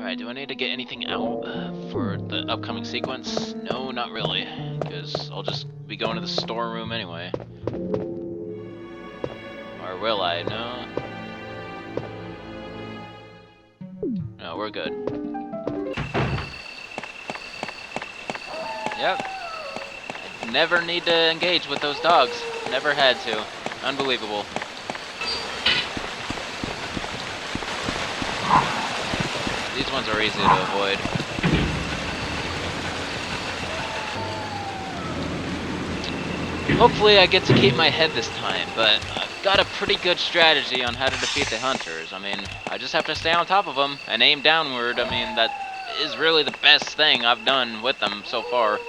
Alright, do I need to get anything out for the upcoming sequence? No, not really, because I'll just be going to the storeroom anyway. Or will I? No. No, we're good. Yep. I never need to engage with those dogs. Never had to. Unbelievable. These ones are easy to avoid. Hopefully I get to keep my head this time, but I've got a pretty good strategy on how to defeat the hunters. I mean, I just have to stay on top of them and aim downward. I mean, that is really the best thing I've done with them so far.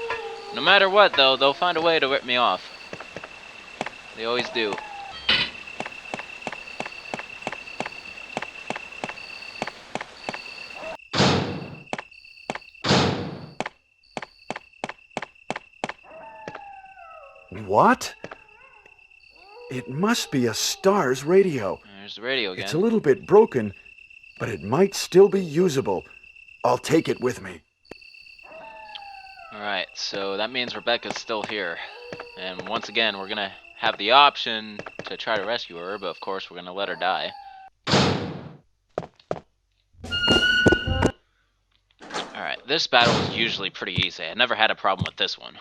No matter what, though, they'll find a way to rip me off. They always do. What? It must be a Star's radio. There's the radio again. It's a little bit broken, but it might still be usable. I'll take it with me. Alright, so that means Rebecca's still here. And once again, we're gonna have the option to try to rescue her, but of course we're gonna let her die. Alright, this battle is usually pretty easy. I never had a problem with this one.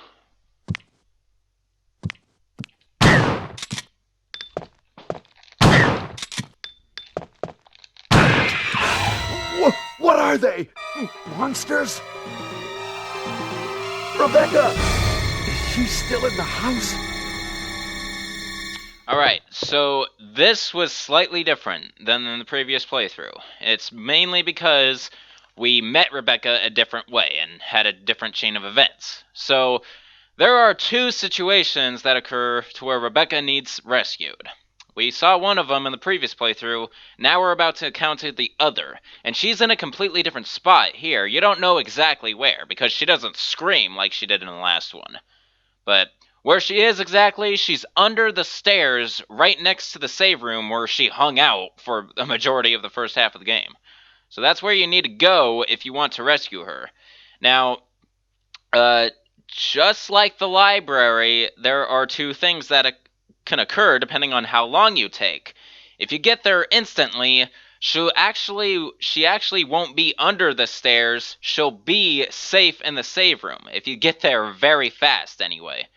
What are they? Monsters? Rebecca! Is she still in the house? Alright, so this was slightly different than in the previous playthrough. It's mainly because we met Rebecca a different way and had a different chain of events. So there are two situations that occur to where Rebecca needs rescued. We saw one of them in the previous playthrough, now we're about to encounter the other. And she's in a completely different spot here. You don't know exactly where, because she doesn't scream like she did in the last one. But where she is exactly, she's under the stairs right next to the save room where she hung out for a majority of the first half of the game. So that's where you need to go if you want to rescue her. Now, just like the library, there are two things that can occur depending on how long you take. If you get there instantly, she actually won't be under the stairs. She'll be safe in the save room. If you get there very fast anyway.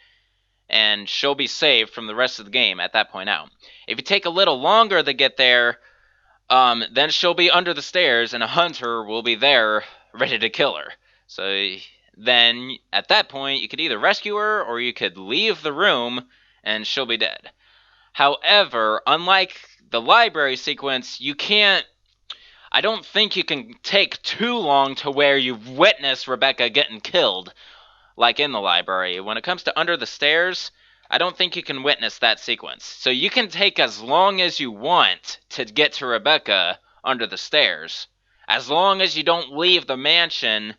And she'll be saved from the rest of the game at that point out. If you take a little longer to get there, then she'll be under the stairs and a hunter will be there ready to kill her. So then at that point you could either rescue her or you could leave the room and she'll be dead. However, unlike the library sequence, I don't think you can take too long to where you've witnessed Rebecca getting killed, like in the library. When it comes to under the stairs, I don't think you can witness that sequence. So you can take as long as you want to get to Rebecca under the stairs, as long as you don't leave the mansion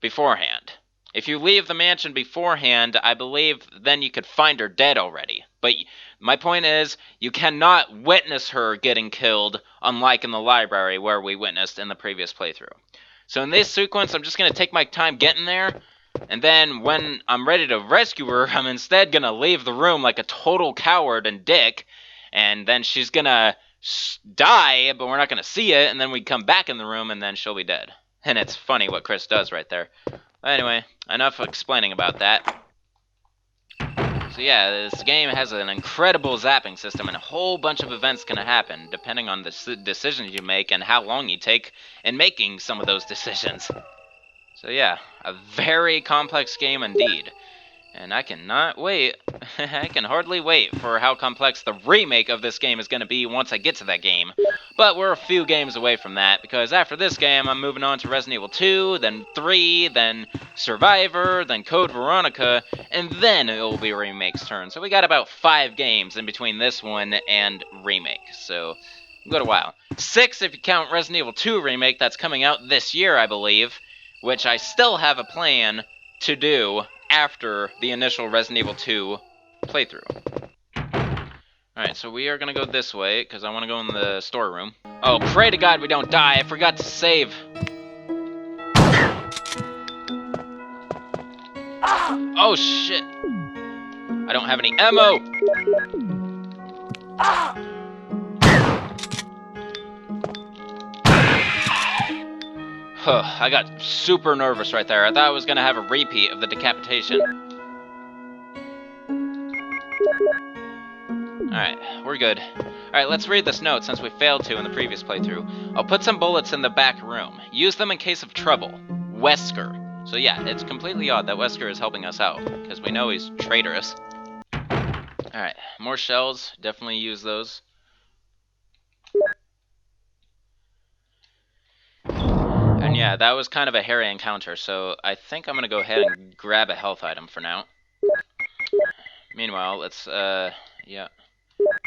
beforehand. If you leave the mansion beforehand, I believe then you could find her dead already. But my point is, you cannot witness her getting killed, unlike in the library where we witnessed in the previous playthrough. So in this sequence, I'm just going to take my time getting there, and then when I'm ready to rescue her, I'm instead going to leave the room like a total coward and dick, and then she's going to die, but we're not going to see it, and then we come back in the room, and then she'll be dead. And it's funny what Chris does right there. Anyway, enough explaining about that. So yeah, this game has an incredible zapping system, and a whole bunch of events can happen, depending on the decisions you make and how long you take in making some of those decisions. So yeah, a very complex game indeed. And I cannot wait. I can hardly wait for how complex the remake of this game is going to be once I get to that game. But we're a few games away from that, because after this game, I'm moving on to Resident Evil 2, then 3, then Survivor, then Code Veronica, and then it will be Remake's turn. So we got about 5 games in between this one and Remake, so we've got a while. 6 if you count Resident Evil 2 Remake, that's coming out this year, I believe, which I still have a plan to do after the initial Resident Evil 2 playthrough. Alright, so we are gonna go this way, because I want to go in the storeroom. Oh, pray to God we don't die. I forgot to save. Oh, shit. I don't have any ammo. Huh, I got super nervous right there. I thought I was gonna have a repeat of the decapitation. Alright, we're good. Alright, let's read this note since we failed to in the previous playthrough. I'll put some bullets in the back room. Use them in case of trouble. Wesker. So yeah, it's completely odd that Wesker is helping us out, because we know he's traitorous. Alright, more shells. Definitely use those. And yeah, that was kind of a hairy encounter, so I think I'm gonna go ahead and grab a health item for now. Meanwhile, let's, yeah.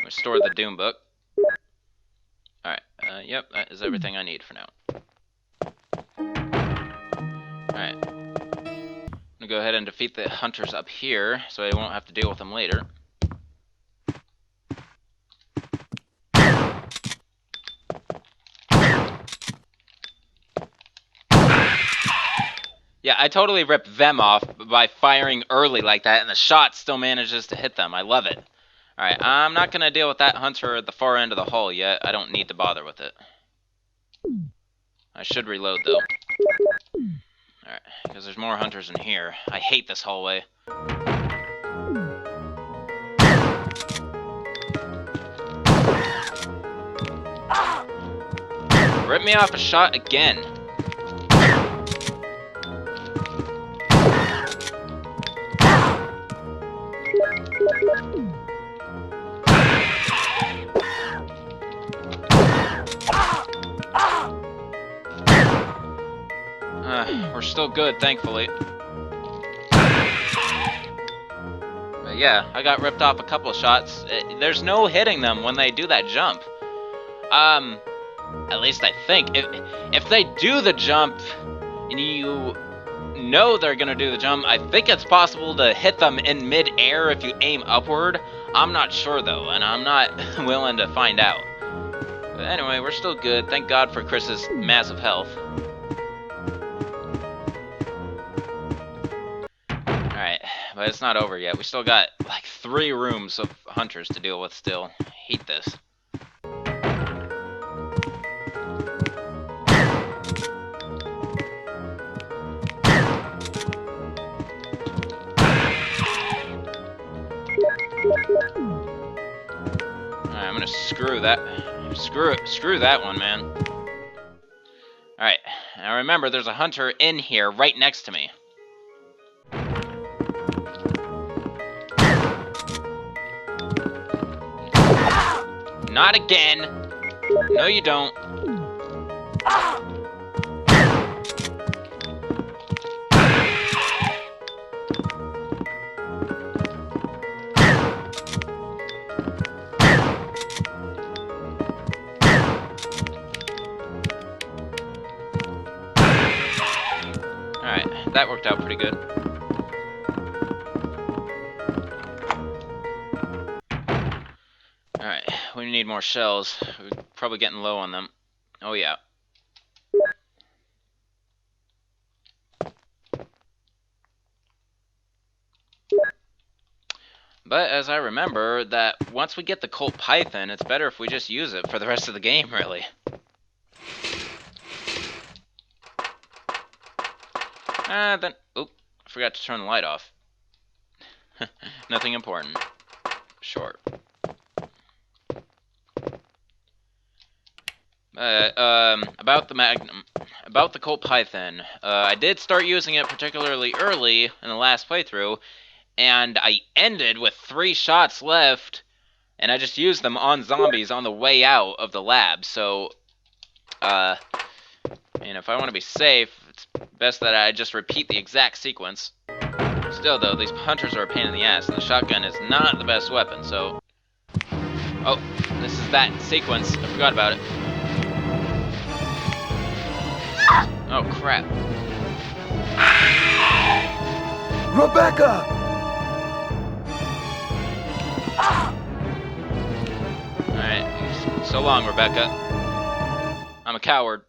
Restore the Doom Book. Alright, yep, that is everything I need for now. Alright. I'm gonna go ahead and defeat the hunters up here, so I won't have to deal with them later. Yeah, I totally ripped them off by firing early like that, and the shot still manages to hit them. I love it. Alright, I'm not going to deal with that hunter at the far end of the hall yet. I don't need to bother with it. I should reload, though. Alright, because there's more hunters in here. I hate this hallway. Rip me off a shot again. We're still good, thankfully. But yeah, I got ripped off a couple of shots. There's no hitting them when they do that jump. At least I think. If they do the jump, and you know they're gonna do the jump, I think it's possible to hit them in mid-air if you aim upward. I'm not sure, though, and I'm not willing to find out. But anyway, we're still good. Thank God for Chris's massive health. Alright, but it's not over yet. We still got, like, 3 rooms of hunters to deal with still. I hate this. Alright, I'm gonna screw that. Screw that one, man. Alright, now remember, there's a hunter in here right next to me. Not again! No, you don't. Alright, that worked out pretty good. Alright, we need more shells. We're probably getting low on them. Oh yeah. But as I remember, that once we get the Colt Python, it's better if we just use it for the rest of the game, really. Then, oop, I forgot to turn the light off. Nothing important. Short. About the Colt Python, I did start using it particularly early in the last playthrough, and I ended with 3 shots left, and I just used them on zombies on the way out of the lab, so, and if I want to be safe, it's best that I just repeat the exact sequence. Still, though, these hunters are a pain in the ass, and the shotgun is not the best weapon, so... Oh, this is that sequence. I forgot about it. Oh, crap. Rebecca! So long, Rebecca. I'm a coward.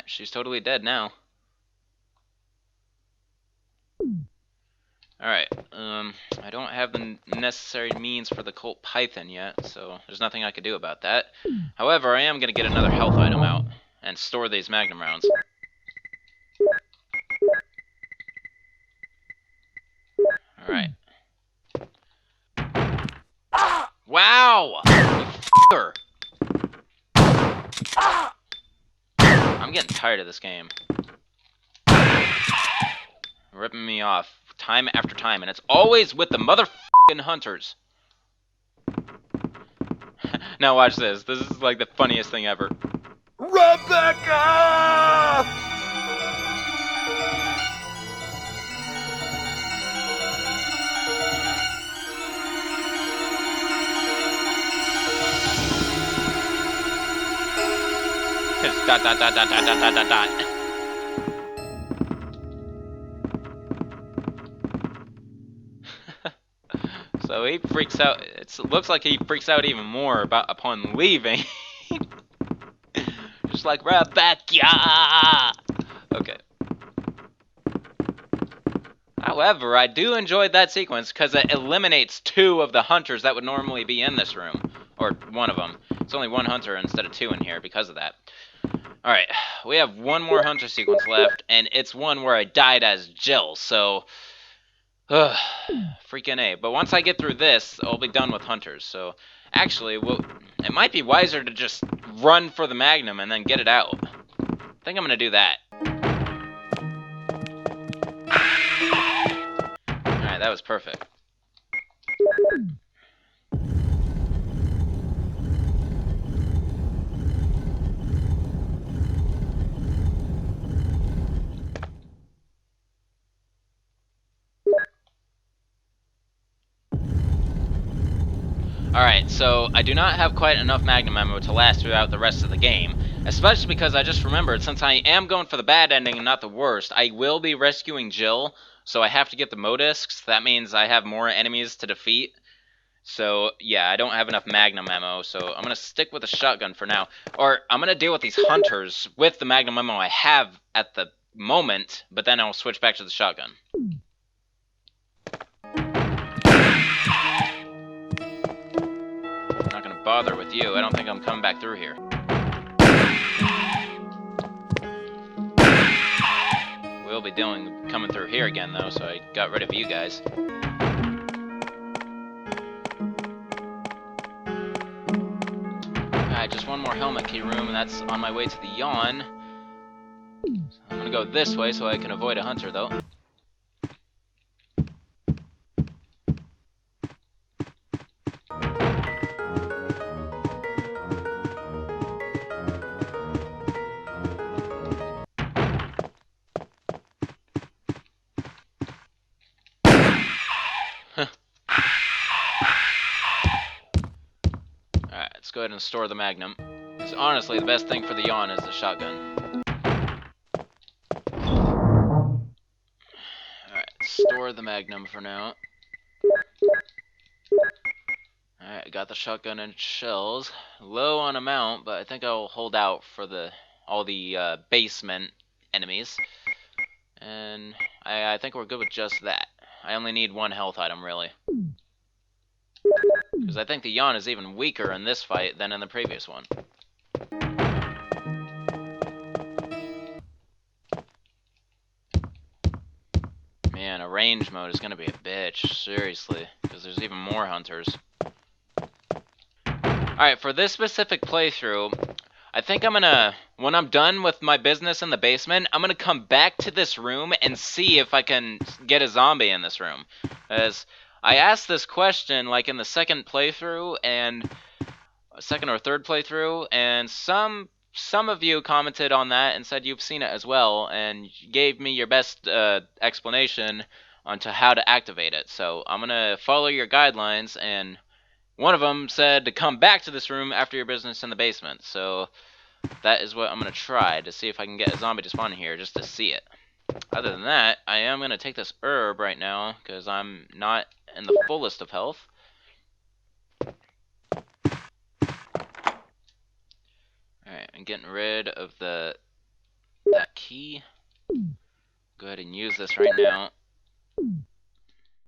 She's totally dead now. Alright, I don't have the necessary means for the Colt Python yet, so there's nothing I can do about that. However, I am going to get another health item out and store these Magnum rounds. Alright. Wow! You f***er! I'm getting tired of this game. Ripping me off time after time, and it's always with the motherfucking hunters. Now watch this. This is like the funniest thing ever. Rebecca! It's dot dot dot dot dot dot dot dot dot. So he freaks out. It looks like he freaks out even more upon leaving. Just like Rebecca. Okay. However, I do enjoy that sequence because it eliminates 2 of the hunters that would normally be in this room, or one of them. It's only 1 hunter instead of 2 in here because of that. Alright, we have 1 more hunter sequence left, and it's one where I died as Jill, so... freaking A. But once I get through this, I'll be done with hunters, so... Actually, it might be wiser to just run for the Magnum and then get it out. I think I'm gonna do that. Alright, that was perfect. Alright, so I do not have quite enough Magnum ammo to last throughout the rest of the game, especially because I just remembered, since I am going for the bad ending and not the worst, I will be rescuing Jill, so I have to get the Modiscs. That means I have more enemies to defeat. So, yeah, I don't have enough Magnum ammo, so I'm going to stick with the shotgun for now. Or, I'm going to deal with these hunters with the Magnum ammo I have at the moment, but then I'll switch back to the shotgun. I'm not going to bother with you. I don't think I'm coming back through here. We'll be coming through here again, though, so I got rid of you guys. Alright, just 1 more helmet key room, and that's on my way to the Yawn. I'm gonna go this way so I can avoid a hunter, though. Alright, let's go ahead and store the Magnum. Because honestly, the best thing for the Yawn is the shotgun. Alright, store the Magnum for now. Alright, got the shotgun and shells. Low on amount, but I think I'll hold out for all the basement enemies. And I think we're good with just that. I only need 1 health item, really. Because I think the Yawn is even weaker in this fight than in the previous one. Man, a range mode is going to be a bitch, seriously. Because there's even more hunters. Alright, for this specific playthrough, I think I'm gonna, when I'm done with my business in the basement, I'm gonna come back to this room and see if I can get a zombie in this room. As I asked this question like in the second playthrough and second or third playthrough, and some of you commented on that and said you've seen it as well, and gave me your best explanation onto how to activate it. So I'm gonna follow your guidelines, and one of them said to come back to this room after your business in the basement. So that is what I'm gonna try to see if I can get a zombie to spawn here just to see it. Other than that, I am going to take this herb right now because I'm not in the fullest of health. Alright, I'm getting rid of that key. Go ahead and use this right now.